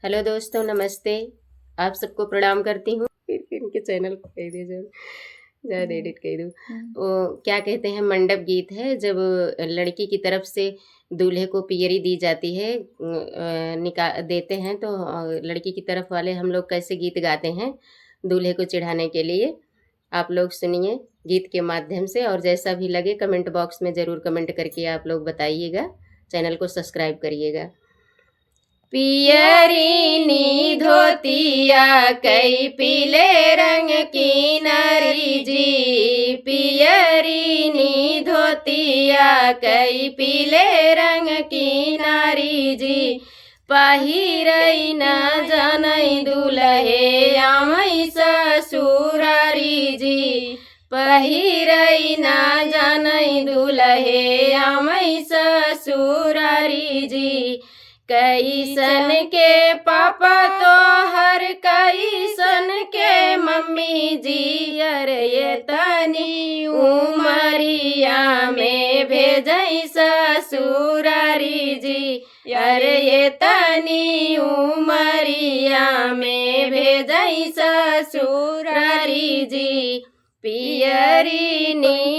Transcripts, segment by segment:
Hello दोस्तों, नमस्ते। आप सबको प्रणाम करती हूँ। फिर इनके चैनल को कह दे, ज़्यादा एडिट कह दूँ। वो क्या कहते हैं, मंडप गीत है। जब लड़की की तरफ से दूल्हे को पियरी दी जाती है, देते हैं, तो लड़की की तरफ वाले हम लोग कैसे गीत गाते हैं दूल्हे को चिढ़ाने के लिए। आप लोग सुनिए गीत के माध्यम से, और जैसा भी लगे कमेंट बॉक्स में ज़रूर कमेंट करके आप लोग बताइएगा। चैनल को सब्सक्राइब करिएगा। पियरी धोतिया कई पीले रंग की नारी जी, पियरी धोतिया कई पीले रंग की नारी जी, पहिरई न जनई दुलहे आमई ससुरारी जी, पहिरई न जनई दुलहे आमई ससुरारी जी। कैसन के पापा तो हर कैसन के मम्मी जी, अरे ये तनी उमरिया में भेजई ससुरारी जी, अरे ये तनी उमरिया में भेजई ससुरारी जी। पियरी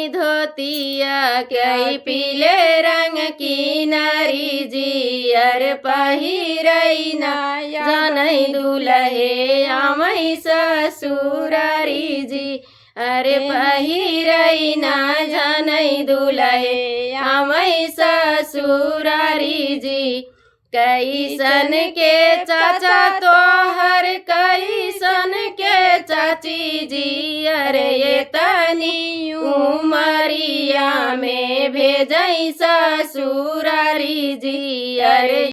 धोतिया कई पीले रंग की नारी जी, अरे पहिरई न जनई दुलहे आमई ससुरारी जी, अरे पहिरई न जनई दुलहे आमई ससुरारी जी। कैसन के चाचा तो हर कैसन के चाची जी, अरे ये तनी उमरिया में भेजई ससुरारी जी, अरे